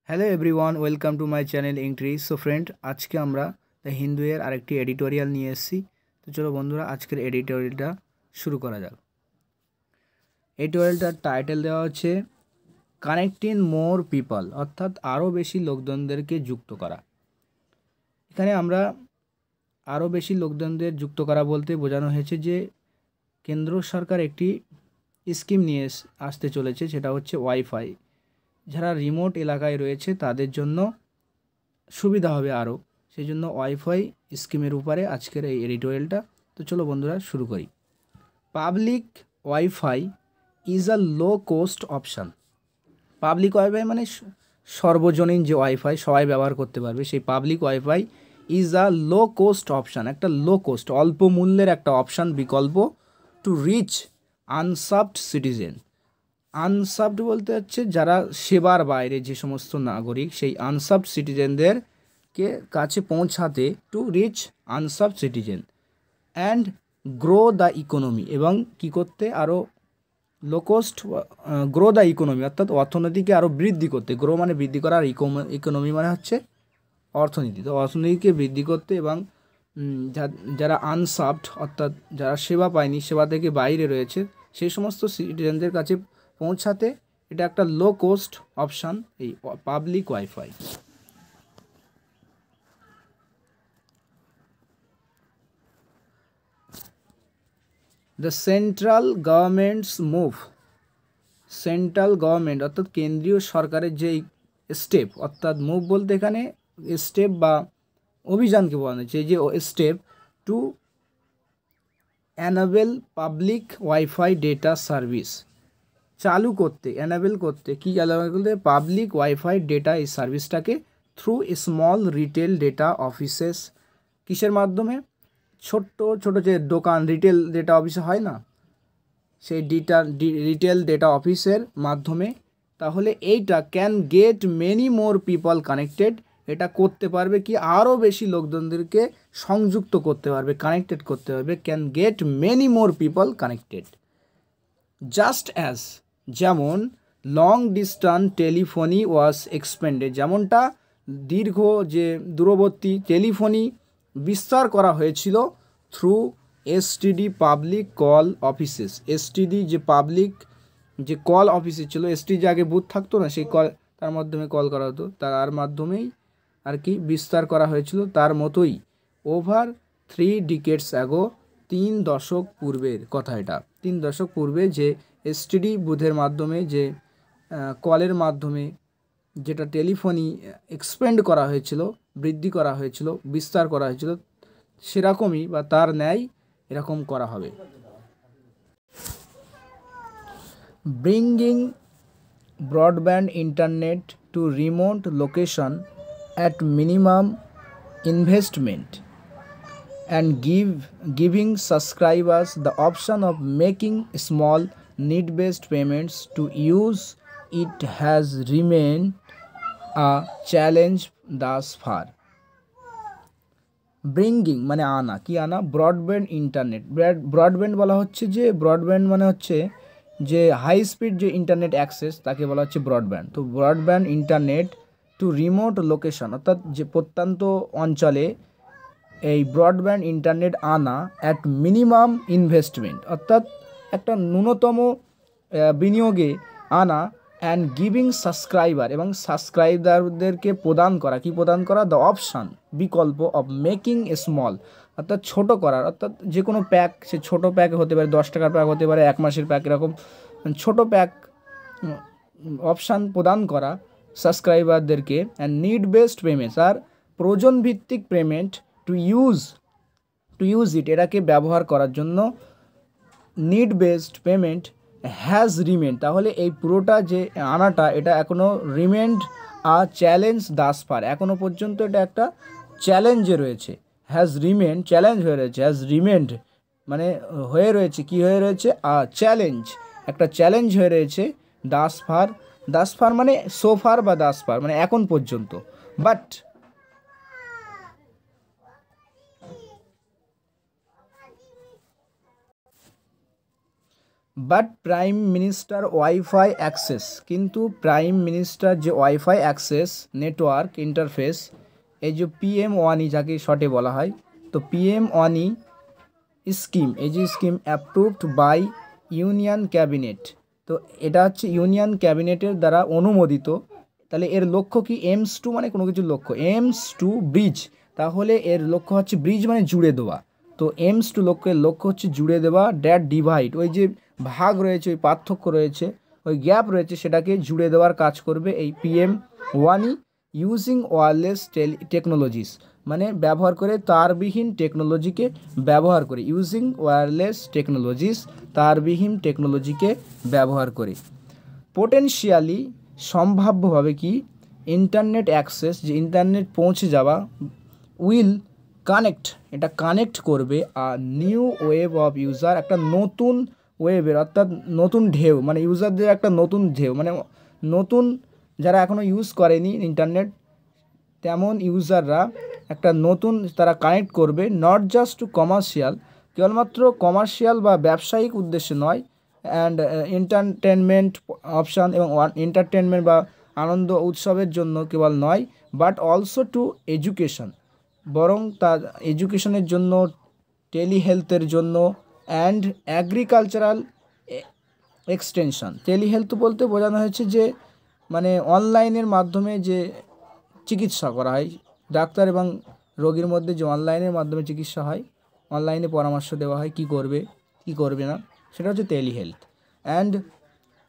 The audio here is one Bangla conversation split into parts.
Hello everyone, welcome to my channel ইংট্রিজ। সো ফ্রেন্ড, আজকে আমরা দ্য হিন্দু এর আরেকটি এডিটোরিয়াল নিয়ে এসেছি। তো চলো বন্ধুরা, আজকের এডিটোরিয়ালটা শুরু করা যাক। এডিটোরিয়ালটার টাইটেল দেওয়া হচ্ছে কানেক্টিং মোর পিপল, অর্থাৎ আরও বেশি লোকজনদেরকে যুক্ত করা। এখানে আমরা আরও বেশি লোকজনদের যুক্ত করা বলতে বোঝানো হয়েছে যে কেন্দ্র সরকার একটি স্কিম নিয়ে আসতে চলেছে, সেটা হচ্ছে ওয়াইফাই। যারা রিমোট এলাকায় রয়েছে তাদের জন্য সুবিধা হবে আরও, সেই জন্য ওয়াইফাই স্কিমের উপরে আজকের এই এডিটোরিয়ালটা। তো চলো বন্ধুরা শুরু করি। Public wifi is a low cost option. Public wifi মানে সর্বজনীন যে ওয়াইফাই সবাই ব্যবহার করতে পারবে, সেই public wifi is a low cost option, একটা লো কোস্ট অল্প মূল্যের একটা অপশান, বিকল্প to reach unserved citizen. Unserved বলতে হচ্ছে যারা সেবার বাইরে যে সমস্ত নাগরিক, সেই আনসার্ভড সিটিজেনদেরকে কাছে পৌঁছাতে, to reach unserved citizen and grow the economy, এবং কী করতে আরও লোকোস্ট গ্রো দ্য ইকোনমি, অর্থাৎ অর্থনীতিকে আরও বৃদ্ধি করতে। গ্রো মানে বৃদ্ধি করা, আর ইকোনমি মানে হচ্ছে অর্থনীতি। তো অর্থনীতিকে বৃদ্ধি করতে এবং যারা আনসার্ভড অর্থাৎ যারা সেবা পায়নি, সেবা থেকে বাইরে রয়েছে, সেই সমস্ত সিটিজেনদের কাছে পৌঁছাতে এটা একটা লো কোস্ট অপশান, এই public wifi. The central government's move, central government অর্থাৎ কেন্দ্রীয় সরকারের যেই স্টেপ, অর্থাৎ মুভ বলতে এখানে স্টেপ বা অভিযানকে বোঝানো হচ্ছে, যে step to enable public wifi data service, চালু করতে, এনাবেল করতে, কী চালু করতে, পাবলিক ওয়াইফাই ডেটা এই সার্ভিসটাকে through small retail data offices. কিসের মাধ্যমে? ছোট্ট ছোটো যে দোকান, রিটেল ডেটা অফিসে হয় না, সেই রিটেল ডেটা অফিসের মাধ্যমে। তাহলে এইটা can get many more people connected, এটা করতে পারবে কি আরও বেশি লোকজনদেরকে সংযুক্ত করতে পারবে, কানেক্টেড করতে পারবে। Can get many more people connected, just as, যেমন লং ডিস্ট্যান্স টেলিফোনি ওয়াজ এক্সপেন্ডেড, যেমনটা দীর্ঘ যে দূরবর্তী টেলিফোনি বিস্তার করা হয়েছিল through STD public call offices. STD যে পাবলিক যে কল অফিসে ছিল, এসটিডি যে আগে বুথ থাকতো না, সেই কল, তার মাধ্যমে কল করা হতো, তার মাধ্যমেই আর কি বিস্তার করা হয়েছিল। তার মতোই ওভার 3 ডিকেডস অ্যাগো, 3 দশক পূর্বের কথা এটা। 3 দশক পূর্বে যে এসটিডি বুথের মাধ্যমে, যে কলের মাধ্যমে যেটা টেলিফোনি এক্সপেন্ড করা হয়েছিল, বৃদ্ধি করা হয়েছিল, বিস্তার করা হয়েছিল, সেরকমই বা তার ন্যায় এরকম করা হবে। Bringing broadband internet to remote location at minimum investment and giving subscribers the option of making small need-based payments to use it has remained a challenge thus far. Bringing মানে আনা, কি আনা? ব্রডব্যান্ড ইন্টারনেট, ব্রডব্যান্ড বলা হচ্ছে যে, ব্রডব্যান্ড মানে হচ্ছে যে হাই স্পিড যে ইন্টারনেট অ্যাক্সেস, তাকে বলা হচ্ছে ব্রডব্যান্ড। তো broadband internet to remote location, অর্থাৎ যে প্রত্যন্ত অঞ্চলে এই ব্রডব্যান্ড ইন্টারনেট আনা অ্যাট মিনিমাম ইনভেস্টমেন্ট, অর্থাৎ একটা ন্যূনতম বিনিয়োগে আনা, অ্যান্ড গিভিং সাবস্ক্রাইবার, এবং সাবস্ক্রাইবারদেরকে প্রদান করা, কি প্রদান করা? দ্য অপশান, বিকল্প, অফ মেকিং এ স্মল, অর্থাৎ ছোটো করার, অর্থাৎ যে কোনো প্যাক, সে ছোটো প্যাক হতে পারে, 10 টাকার প্যাক হতে পারে, 1 মাসের প্যাক, এরকম ছোটো প্যাক অপশান প্রদান করা সাবস্ক্রাইবারদেরকে। অ্যান্ড নিড বেসড পেমেন্টস, আর প্রয়োজন ভিত্তিক পেমেন্ট টু ইউজ ইট, এটাকে ব্যবহার করার জন্য। নিড বেসড পেমেন্ট হ্যাজ রিমেন্ড, তাহলে এই পুরোটা যে আনাটা, এটা এখনও রিমেন্ড আ চ্যালেঞ্জ দাস ফার, এখনও পর্যন্ত এটা একটা চ্যালেঞ্জে রয়েছে। হ্যাজ রিমেন্ড, চ্যালেঞ্জ হয়ে রয়েছে, হ্যাজ রিমেন্ড মানে হয়ে রয়েছে, কি হয়ে রয়েছে? আ চ্যালেঞ্জ, একটা চ্যালেঞ্জ হয়ে রয়েছে। দাস ফার মানে সোফার বা দাস ফার মানে এখন পর্যন্ত। But but prime minister wifi access, কিন্তু প্রাইম মিনিস্টার যে ওয়াইফাই অ্যাক্সেস নেটওয়ার্ক ইন্টারফেস, এই যে PM1E যাকে শর্টে বলা হয়, তো PM1E স্কিম, এই যে scheme approved by union cabinet, তো এটা হচ্ছে ইউনিয়ন ক্যাবিনেটের দ্বারা অনুমোদিত। তাহলে এর লক্ষ্য কি? এইমস টু মানে কোনো কিছুর লক্ষ্য, এইমস টু ব্রিজ, তাহলে এর লক্ষ্য হচ্ছে ব্রিজ মানে জুড়ে দেওয়া। তো এইমস টু লক্ষ্যের লক্ষ্য হচ্ছে জুড়ে দেওয়া ড্যাট ডিভাইড, ওই যে ভাগ রয়েছে, ওই পার্থক্য রয়েছে, ওই গ্যাপ রয়েছে, সেটাকে জুড়ে দেওয়ার কাজ করবে এই PM1E ইউজিং ওয়্যারলেস টেকনোলজিস, মানে ব্যবহার করে তারবিহীন টেকনোলজিকে ব্যবহার করে, ইউজিং ওয়্যারলেস টেকনোলজিস, তারবিহীন টেকনোলজিকে ব্যবহার করে। পোটেনশিয়ালি সম্ভাব্যভাবে কি? ইন্টারনেট অ্যাক্সেস, যে ইন্টারনেট পৌঁছে যাওয়া, উইল কানেক্ট, এটা কানেক্ট করবে আর নিউ ওয়েভ অফ ইউজার, একটা নতুন ওয়েভের, অর্থাৎ নতুন ঢেউ, মানে ইউজারদের একটা নতুন ঢেউ, মানে নতুন যারা এখনও ইউজ করেনি ইন্টারনেট, তেমন ইউজাররা একটা নতুন তারা কানেক্ট করবে, নট জাস্ট টু কমার্শিয়াল, কেবলমাত্র কমার্শিয়াল বা ব্যবসায়িক উদ্দেশ্যে নয়, অ্যান্ড এন্টারটেনমেন্ট অপশান এবং এন্টারটেনমেন্ট বা আনন্দ উৎসবের জন্য কেবল নয়, বাট অলসো টু এডুকেশন, বরং তার এডুকেশনের জন্য, টেলিহেলথের জন্য, অ্যান্ড অ্যাগ্রিকালচারাল এক্সটেনশন। টেলিহেলথ বলতে বোঝানো হয়েছে যে মানে অনলাইনের মাধ্যমে যে চিকিৎসা করা হয়, ডাক্তার এবং রোগীর মধ্যে যে অনলাইনের মাধ্যমে চিকিৎসা হয়, অনলাইনে পরামর্শ দেওয়া হয় কী করবে কী করবে না, সেটা হচ্ছে টেলিহেলথ। অ্যান্ড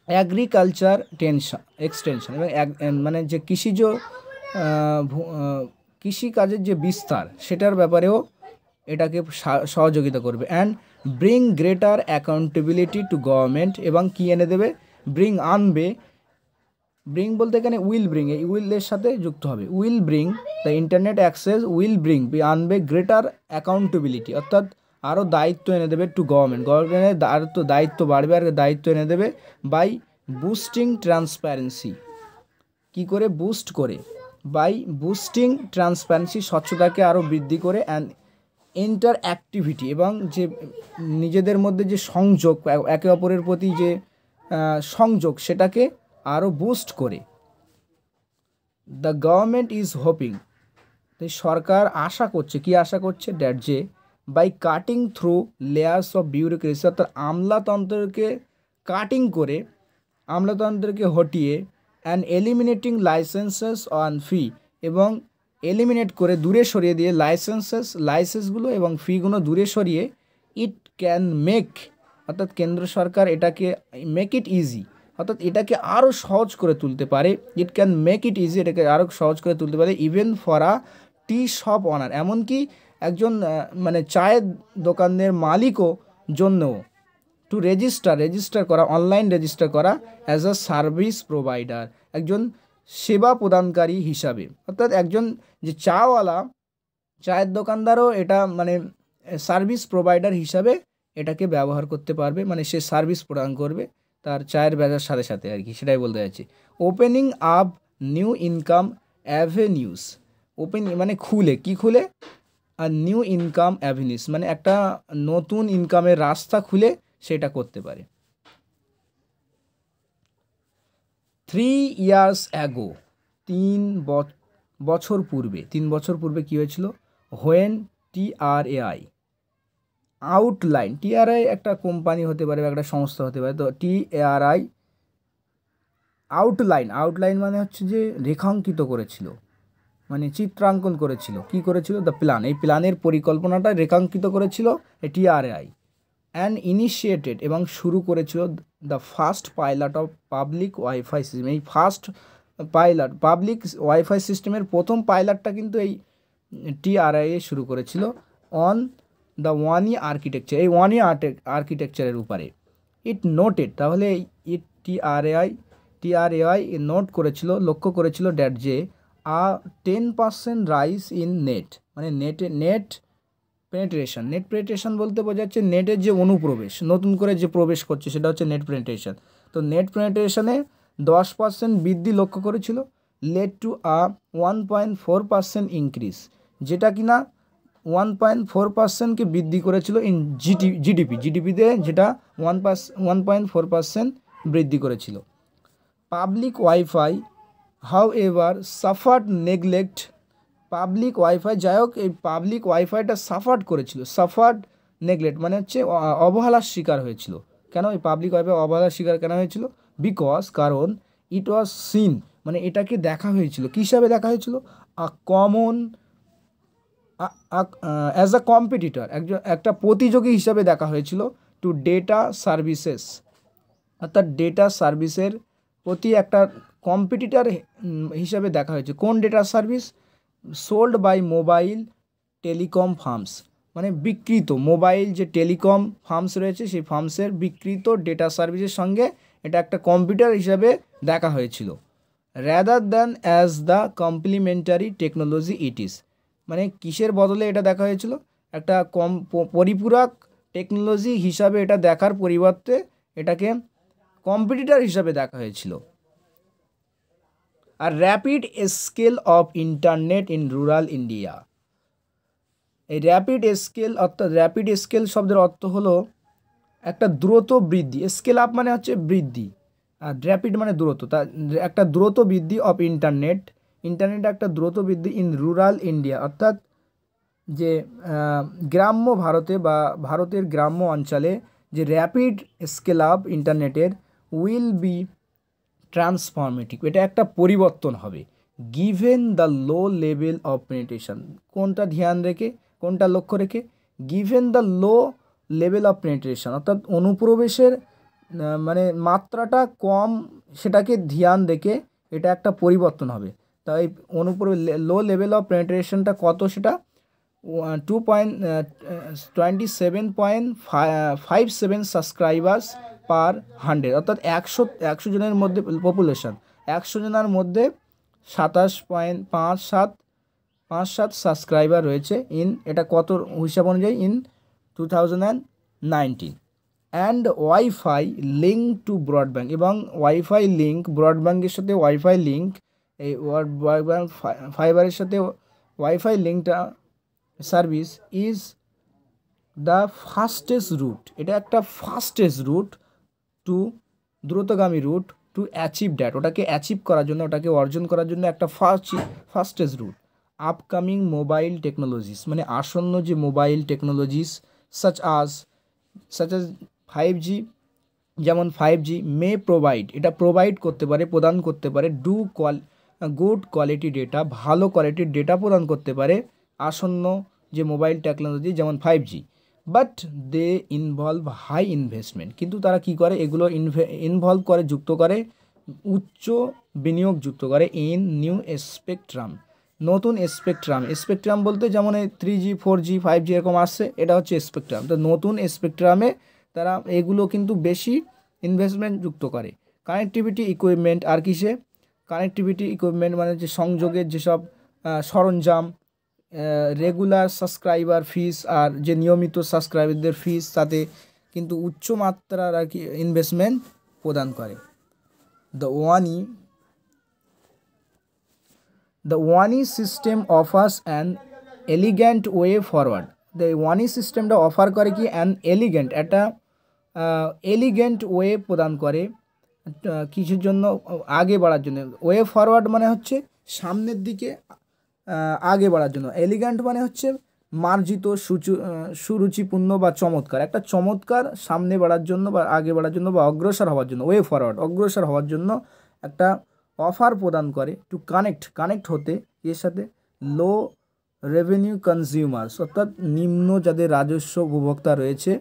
অ্যাগ্রিকালচার এক্সটেনশন, এবং মানে যে কৃষিজ কৃষিকাজের যে বিস্তার, সেটার ব্যাপারেও এটাকে সহযোগিতা করবে। And bring greater accountability two government, এবং কী এনে দেবে? আনবে, ব্রিং বলতে এখানে উইল ব্রিং, এই উইলের সাথে যুক্ত হবে, will bring the internet access, will bring আনবে গ্রেটার অ্যাকাউন্টেবিলিটি, অর্থাৎ আরও দায়িত্ব এনে দেবে টু গভর্নমেন্টের আরও তো দায়িত্ব বাড়বে, আর দায়িত্ব এনে দেবে বাই বুস্টিং ট্রান্সপারেন্সি, কী করে? বুস্ট করে, বাই বুস্টিং ট্রান্সপারেন্সি, স্বচ্ছতাকে আরও বৃদ্ধি করে, অ্যান্ড ইন্টারঅ্যাক্টিভিটি, এবং যে নিজেদের মধ্যে যে সংযোগ, একে অপরের প্রতি যে সংযোগ, সেটাকে আরও বুস্ট করে। দ্য গভর্নমেন্ট ইজ হোপিং, তাই সরকার আশা করছে, কি আশা করছে? দ্যাট যে by cutting through layers of bureaucracy, অর্থাৎ আমলাতন্ত্রকে কাটিং করে, আমলাতন্ত্রকে হটিয়ে, and eliminating licenses on fee, এবং এলিমিনেট করে দূরে সরিয়ে দিয়ে লাইসেন্সগুলো এবং ফিগুলো দূরে সরিয়ে, ইট ক্যান মেক, অর্থাৎ কেন্দ্র সরকার এটাকে মেক ইট ইজি, অর্থাৎ এটাকে আরও সহজ করে তুলতে পারে, it can make it easy, এটাকে আরও সহজ করে তুলতে পারে, even for a T shop honour, এমনকি একজন মানে চায়ের দোকানের মালিকও জন্যও, টু রেজিস্টার করা, অনলাইন রেজিস্টার করা অ্যাজ আ সার্ভিস প্রোভাইডার, একজন সেবা প্রদানকারী হিসাবে, অর্থাৎ একজন যে চাওয়ালা, চায়ের দোকানদারও এটা মানে সার্ভিস প্রোভাইডার হিসাবে এটাকে ব্যবহার করতে পারবে, মানে সে সার্ভিস প্রদান করবে তার চায়ের ব্যবসার সাথে সাথে আর কি, সেটাই বলতে যাচ্ছি। Opening up new income Avenues, মানে খুলে, কি খুলে? আর নিউ ইনকাম অ্যাভেনিউস, মানে একটা নতুন ইনকামের রাস্তা খুলে সেটা করতে পারে। 3 years ago, 3 বছর পূর্বে কী হয়েছিল? হোয়েন TRAI আউটলাইন, TRAI একটা কোম্পানি হতে পারে বা একটা সংস্থা হতে পারে, তো TRAI আউটলাইন মানে হচ্ছে যে রেখাঙ্কিত করেছিল, মানে চিত্রাঙ্কন করেছিল, কি করেছিল? দ্য প্ল্যান, এই প্ল্যানের পরিকল্পনাটা রেখাঙ্কিত করেছিল এই TRAI, অ্যান্ড ইনিশিয়েটেড, এবং শুরু করেছিল the first pilot of public wifi system, এই ফার্স্ট পাইলট পাবলিক ওয়াইফাই সিস্টেমের প্রথম পাইলটটা কিন্তু এই TRAI শুরু করেছিল, অন দ্য ওয়ানি আর্কিটেকচার, এই ওয়ানি আর্কিটেকচারের উপরে। ইট নোটেড, তাহলে ইট TRAI নোট করেছিল, লক্ষ্য করেছিল ড্যাট যে 10% রাইজ ইন নেট, মানে নেট পেনিট্রেশন বলতে বোঝাচ্ছে নেটের যে অনুপ্রবেশ, নতুন করে যে প্রবেশ করছে, সেটা হচ্ছে নেট পেনিট্রেশন। তো নেট পেনিট্রেশনে 10% বৃদ্ধি লক্ষ্য করেছিল, লেড টু 1.4% ইনক্রিজ, যেটা কিনা 1.4%কে বৃদ্ধি করেছিল ইন জিডিপিতে, যেটা 1.4% বৃদ্ধি করেছিল। Public wifi how ever suffered neglect, public wifi যাই হোক এই পাবলিক ওয়াইফাইটা সাফার্ড নেগলেক্ট মানে হচ্ছে অবহেলার শিকার হয়েছিল। কেন এই পাবলিক ওয়াইফাই অবহেলার শিকার কেন হয়েছিল? বিকজ কারণ ইট ওয়াজ সিন মানে এটাকে দেখা হয়েছিল, কী হিসাবে দেখা হয়েছিল? অ্যাজ আ কম্পিটিটর, একটা প্রতিযোগী হিসাবে দেখা হয়েছিল টু ডেটা সার্ভিসেস, অর্থাৎ ডেটা সার্ভিসের প্রতি একটা কম্পিটিটর হিসাবে দেখা হয়েছে। কোন data service? Sold by mobile telecom firms, মানে বিক্রিত মোবাইল যে টেলিকম ফার্মস রয়েছে সেই ফার্মসের বিক্রিত ডেটা সার্ভিসের সঙ্গে এটা একটা কম্পিউটার হিসাবে দেখা হয়েছিল। Rather than as the complementary technology it is, মানে কিসের বদলে এটা দেখা হয়েছিল? একটা পরিপূরক টেকনোলজি হিসাবে এটা দেখার পরিবর্তে এটাকে কম্পিটিটর হিসাবে দেখা হয়েছিল। আর rapid scale of internet in rural India, এই র্যাপিড স্কেল অর্থাৎ র্যাপিড স্কেল শব্দের অর্থ হলো একটা দ্রুত বৃদ্ধি, স্কেল আপ মানে হচ্ছে বৃদ্ধি আর র্যাপিড মানে দ্রুত, তা একটা দ্রুত বৃদ্ধি অফ ইন্টারনেট একটা দ্রুত বৃদ্ধি ইন রুরাল ইন্ডিয়া, অর্থাৎ যে গ্রাম্য ভারতে বা ভারতের গ্রাম্য অঞ্চলে যে র্যাপিড স্কেল আপ ইন্টারনেটের উইল বি ট্রান্সফরমেটিভ, এটা একটা পরিবর্তন হবে। Given the low level of penetration, কোনটা ধ্যান রেখে, কোনটা লক্ষ্য রেখে? Given the low level of penetration, অর্থাৎ অনুপ্রবেশের মানে মাত্রাটা কম, সেটাকে ধ্যান রেখে এটা একটা পরিবর্তন হবে। তাই লো লেভেল অফ পেনিট্রেশনটা কত? সেটা 27.57 সাবস্ক্রাইবার্স পার 100, অর্থাৎ 100 জনের মধ্যে পপুলেশন 100 জনের মধ্যে 27.57 সাবস্ক্রাইবার রয়েছে ইন, এটা কত হিসাব অনুযায়ী? In 2019। And wifi link to broadband, এবং ওয়াইফাই লিঙ্ক ব্রডব্যান্ডের সাথে ওয়াইফাই লিঙ্ক, এই ব্রডব্যান্ড ফাইবারের সাথে ওয়াইফাই লিঙ্কটা service is the fastest route, এটা একটা ফাস্টেস্ট রুট টু দ্রুতগামী রুট টু অ্যাচিভ দ্যাট, ওটাকে অ্যাচিভ করার জন্য, ওটাকে অর্জন করার জন্য একটা fastest route. Upcoming mobile technologies মানে আসন্ন যে মোবাইল টেকনোলজিস সাচ আজ 5G, যেমন 5G মে প্রোভাইড, এটা প্রোভাইড করতে পারে, প্রদান করতে পারে গুড কোয়ালিটি ডেটা, ভালো কোয়ালিটির ডেটা প্রদান করতে পারে আসন্ন যে মোবাইল টেকনোলজি যেমন 5G, but they involve high investment, কিন্তু তারা কি করে? এগুলো ইনভলভ করে, যুক্ত করে, উচ্চ বিনিয়োগ যুক্ত করে ইন নিউ স্পেকট্রাম, নতুন স্পেকট্রাম বলতে যেমন এই 3G 4G 5G এরকম আসছে, এটা হচ্ছে স্পেকট্রাম। তো নতুন স্পেকট্রামে তারা এগুলো কিন্তু বেশি ইনভেস্টমেন্ট যুক্ত করে। কানেক্টিভিটি ইকুইপমেন্ট, আর কিসে? কানেক্টিভিটি ইকুইপমেন্ট মানে যে সংযোগের যেসব সরঞ্জাম, রেগুলার সাবস্ক্রাইবার ফিস আর যে নিয়মিত সাবস্ক্রাইবারদের ফিস, তাতে কিন্তু উচ্চমাত্রার আর কি ইনভেস্টমেন্ট প্রদান করে। The Wani system offers an elegant way forward, the Wani সিস্টেমটা অফার করে কি? অ্যান এলিগ্যান্ট, একটা এলিগ্যান্ট ওয়ে প্রদান করে কিছুর জন্য, আগে বাড়ার জন্য। ওয়ে ফরওয়ার্ড মানে হচ্ছে সামনের দিকে আগে বাড়ার জন্য, এলিগ্যান্ট মানে হচ্ছে মার্জিত, সুরুচিপূর্ণ বা চমৎকার, একটা চমৎকার সামনে বাড়ার জন্য বা আগে বাড়ার জন্য বা অগ্রসর হওয়ার জন্য, ওয়ে ফরওয়ার্ড অগ্রসর হওয়ার জন্য একটা অফার প্রদান করে টু কানেক্ট হতে এর সাথে লো রেভিনিউ কনজিউমার্স, অর্থাৎ নিম্ন যাদের রাজস্ব উপভোক্তা রয়েছে,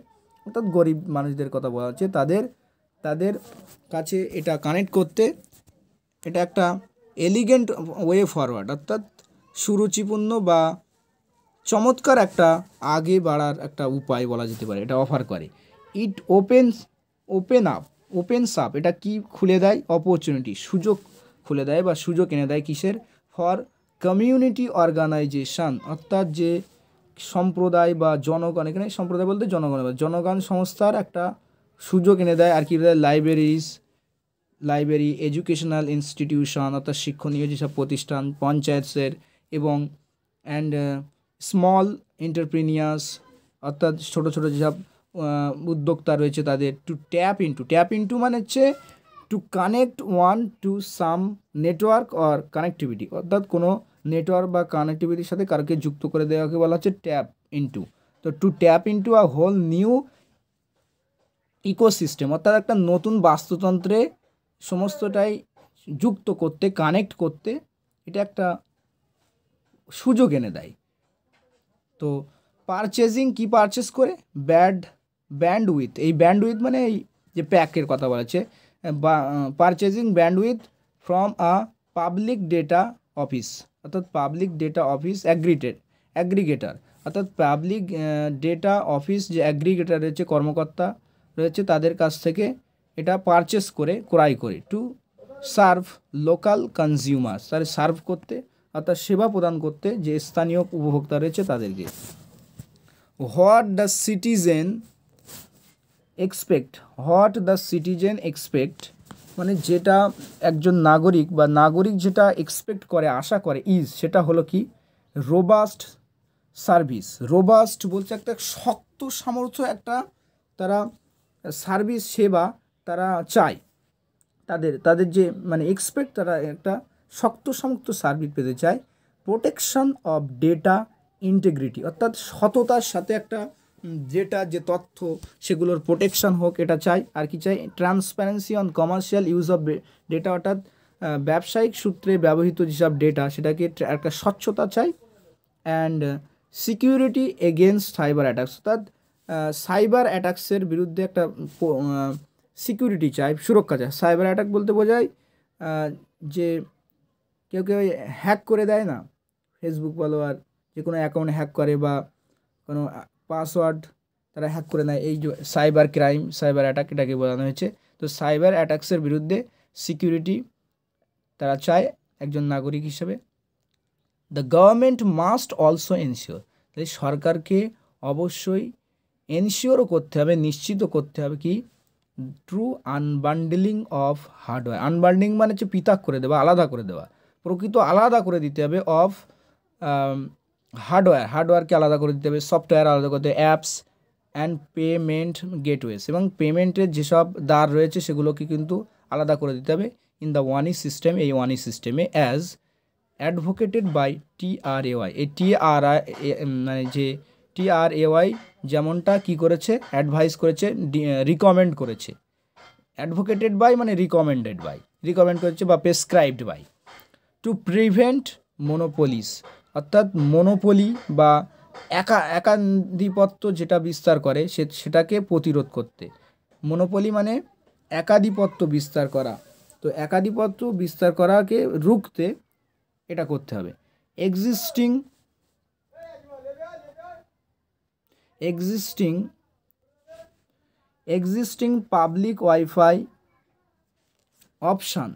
অর্থাৎ গরিব মানুষদের কথা বলা হচ্ছে, তাদের কাছে এটা কানেক্ট করতে এটা একটা এলিগেন্ট ওয়ে ফরওয়ার্ড, অর্থাৎ সুরুচিপূর্ণ বা চমৎকার একটা আগে বাড়ার একটা উপায় বলা যেতে পারে, এটা অফার করে। ইট ওপেনস আপ, এটা কি খুলে দেয়? অপরচুনিটি, সুযোগ খুলে দেয় বা সুযোগ এনে দেয় কিসের? ফর কমিউনিটি অর্গানাইজেশন, অর্থাৎ যে সম্প্রদায় বা জনগণ, এখানে সম্প্রদায় বলতে জনগণ সংস্থার একটা সুযোগ এনে দেয়। আর কি দেয়? লাইব্রেরি, এডুকেশনাল ইনস্টিটিউশন, অর্থাৎ শিক্ষণীয় যেসব প্রতিষ্ঠান, পঞ্চায়েতের এবং স্মল এন্টারপ্রিনিয়ার্স অর্থাৎ ছোটো ছোটো যেসব উদ্যোক্তা রয়েছে তাদের। টু ট্যাপ ইন্টু মানে হচ্ছে to connect one to some network or connectivity, অর্থাৎ কোনো নেটওয়ার্ক বা কানেক্টিভিটির সাথে কারোকে যুক্ত করে দেওয়াকে বলা হচ্ছে ট্যাপ ইন্টু। তো to tap into a whole new ecosystem, অর্থাৎ একটা নতুন বাস্তুতন্ত্রে সমস্তটাই যুক্ত করতে, কানেক্ট করতে এটা একটা সুযোগ এনে দেয়। তো পারচেজিং, কি পারচেস করে? ব্যান্ডউইথ। এই ব্যান্ডউইথ মানে এই যে প্যাকের কথা বলা হচ্ছে, purchasing bandwidth from a public data office, অর্থাৎ পাবলিক ডেটা অফিস অ্যাগ্রিগেটার, অর্থাৎ পাবলিক ডেটা অফিস যে অ্যাগ্রিগেটার রয়েছে, কর্মকর্তা রয়েছে, তাদের কাছ থেকে এটা পারচেস করে, ক্রয় করে। টু সার্ভ লোকাল কনজিউমার, তাদের সার্ভ করতে অর্থাৎ সেবা প্রদান করতে যে স্থানীয় উপভোক্তা রয়েছে তাদেরকে। হোয়াট দ্য সিটিজেন এক্সপেক্ট মানে যেটা একজন নাগরিক বা নাগরিক যেটা এক্সপেক্ট করে, আশা করে, সেটা হলো কি? Robust service. রোবাস্ট বলছে একটা শক্ত সামর্থ্য, একটা তারা সার্ভিস সেবা তারা চায়, তাদের যে মানে এক্সপেক্ট, তারা একটা শক্ত সামর্থ্য সার্ভিস পেতে চায়। প্রোটেকশন অফ ডেটা ইন্টিগ্রিটি, অর্থাৎ সততার সাথে একটা ডেটা যে তথ্য সেগুলোর প্রোটেকশন হোক এটা চাই। আর কি চাই? Transparency on commercial use of data, অর্থাৎ ব্যবসায়িক সূত্রে ব্যবহৃত যেসব ডেটা সেটাকে একটা স্বচ্ছতা চাই। And security against cyber attacks, অর্থাৎ সাইবার অ্যাটাক্সের বিরুদ্ধে একটা সিকিউরিটি চাই, সুরক্ষা চাই। সাইবার অ্যাটাক বলতে বোঝায় যে কেউ হ্যাক করে দেয় না, ফেসবুক বলো আর যে কোনো অ্যাকাউন্ট হ্যাক করে বা কোনো পাসওয়ার্ড তারা হ্যাক করে নেয়, এই যে সাইবার ক্রাইম, সাইবার অ্যাটাক এটাকে বোঝানো হয়েছে। তো সাইবার অ্যাটাক্সের বিরুদ্ধে সিকিউরিটি তারা চায় একজন নাগরিক হিসেবে। The government must also ensure, তাই সরকারকে অবশ্যই এনশিওরও করতে হবে, নিশ্চিত করতে হবে কি? True unbundling of hardware. Unbundling মানে হচ্ছে পৃথক করে দেওয়া, আলাদা করে দেওয়া, প্রকৃত আলাদা করে দিতে হবে অফ হার্ডওয়্যারকে আলাদা করে দিতে হবে, সফটওয়্যার আলাদা করতে হবে, অ্যাপস অ্যান্ড পেমেন্ট গেটওয়েস, এবং পেমেন্টের যেসব দ্বার রয়েছে সেগুলোকে কিন্তু আলাদা করে দিতে হবে ইন দ্য ওয়ান সিস্টেম, এই ওয়ান সিস্টেমে, অ্যাজ অ্যাডভোকেটেড বাই TRAI। এই মানে যে TRAI যেমনটা কি করেছে, অ্যাডভাইস করেছে, রিকমেন্ড করেছে। অ্যাডভোকেটেড বাই মানে রিকমেন্ড করেছে বা প্রেসক্রাইবড বাই। টু প্রিভেন্ট মোনোপলিস, অর্থাৎ মোনোপলি বা একাধিপত্য যেটা বিস্তার করে সেটাকে প্রতিরোধ করতে। মোনোপলি মানে একাধিপত্য বিস্তার করা, তো একাধিপত্য বিস্তার করাকে রুখতে এটা করতে হবে। এক্সিস্টিং পাবলিক ওয়াইফাই অপশান,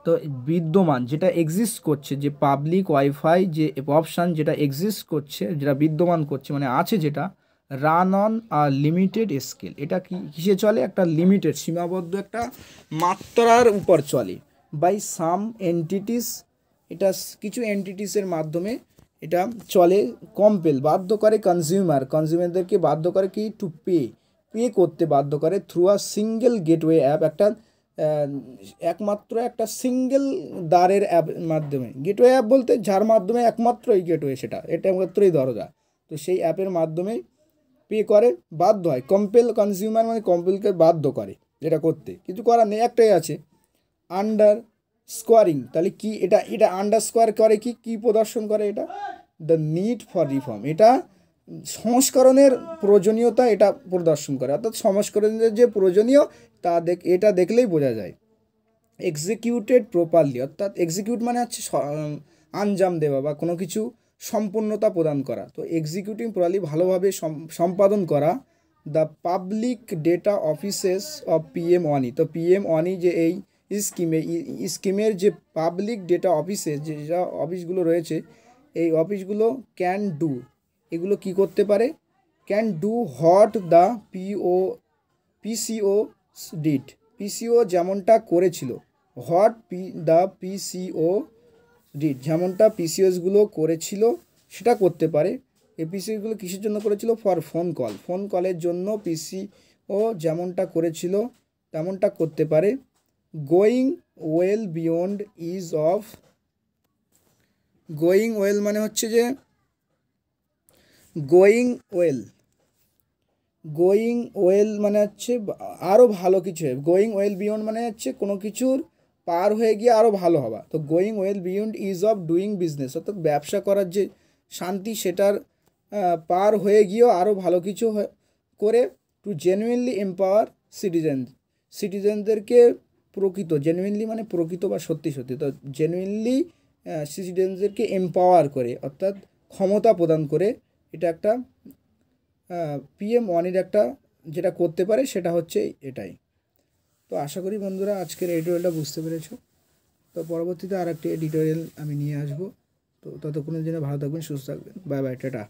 তো বিদ্যমান যেটা এক্সিস্ট করছে, যে পাবলিক ওয়াইফাই যে অপশান যেটা এক্সিস্ট করছে, যেটা বিদ্যমান করছে মানে আছে যেটা, run on a limited scale, এটা কিসে চলে? একটা লিমিটেড, সীমাবদ্ধ একটা মাত্রার উপর চলে। বাই সাম এন্টিটিস, এটা কিছু এন্টিটিসের মাধ্যমে এটা চলে। কম্পেল, বাধ্য করে কনজিউমারদেরকে বাধ্য করে কি? টু পে করতে বাধ্য করে। Through a single gateway app, একমাত্র একটা সিঙ্গেল দ্বারের অ্যাপ মাধ্যমে। গেটওয়ে অ্যাপ বলতে যার মাধ্যমে একমাত্র এই গেটওয়ে, এটা মাত্রই দরজা, তো সেই অ্যাপের মাধ্যমেই পে করে, বাধ্য হয়। কনজিউমার মানে কম্পেলকে বাধ্য করে যেটা করতে, কিছু করার নেই, একটাই আছে, আন্ডার স্কোয়ারিং। তাহলে কি এটা আন্ডার স্কোয়ার করে কি প্রদর্শন করে? এটা দ্য নিড ফর রিফর্ম, এটা সংস্করণের প্রয়োজনীয়তা এটা প্রদর্শন করে, অর্থাৎ সংস্করণের যে প্রয়োজনীয় তা এটা দেখলেই বোঝা যায়। এক্সিকিউটেড প্রপারলি, অর্থাৎ এক্সিকিউট মানে হচ্ছে আঞ্জাম দেওয়া বা কোনো কিছু সম্পূর্ণতা প্রদান করা, তো এক্সিকিউটিং প্রপারলি ভালোভাবে সম্পাদন করা। The public data offices of PM1E, তো PM1E যে এই স্কিমের যে পাবলিক ডেটা অফিসেস, যে অফিসগুলো রয়েছে, এই অফিসগুলো ক্যান ডু, এগুলো কি করতে পারে? Can do what the PCO did, PCO যেমনটা করেছিল, হোয়াট দ্য PCO ডিড, যেমনটা PCOসগুলো করেছিল, সেটা করতে পারে। এই পিসিগুলো কিসের জন্য করেছিল? ফর ফোন কল, ফোন কলের জন্য পিসিও যেমনটা করেছিল তেমনটা করতে পারে। Going well beyond is of, going well মানে হচ্ছে যে গোয়িং ওয়েল, গোয়িং ওয়েল মানে হচ্ছে আরও ভালো কিছু হবে। গোয়িং ওয়েল বিয়ন্ড মানে হচ্ছে কোনো কিছুর পার হয়ে গিয়ে আরও ভালো হওয়া। তো going well beyond is of doing business, অর্থাৎ ব্যবসা করার যে শান্তি সেটার পার হয়ে গিয়েও আরও ভালো কিছু করে। টু জেনুইনলি এম্পাওয়ার সিটিজেন, সিটিজেনদেরকে প্রকৃত, জেনুইনলি মানে প্রকৃত বা সত্যি সত্যি, তো জেনুইনলি সিটিজেনদেরকে এম্পাওয়ার করে অর্থাৎ ক্ষমতা প্রদান করে। এটা একটা PM1 এর একটা যেটা করতে পারে সেটা হচ্ছে এটাই। তো আশা করি বন্ধুরা আজকের এডিটোরিয়ালটা বুঝতে পেরেছো। তো পরবর্তীতে আর একটি এডিটোরিয়াল আমি নিয়ে আসবো। তো ততক্ষণের জন্য ভালো থাকবেন, সুস্থ থাকবেন, বাই বাই, টাটা।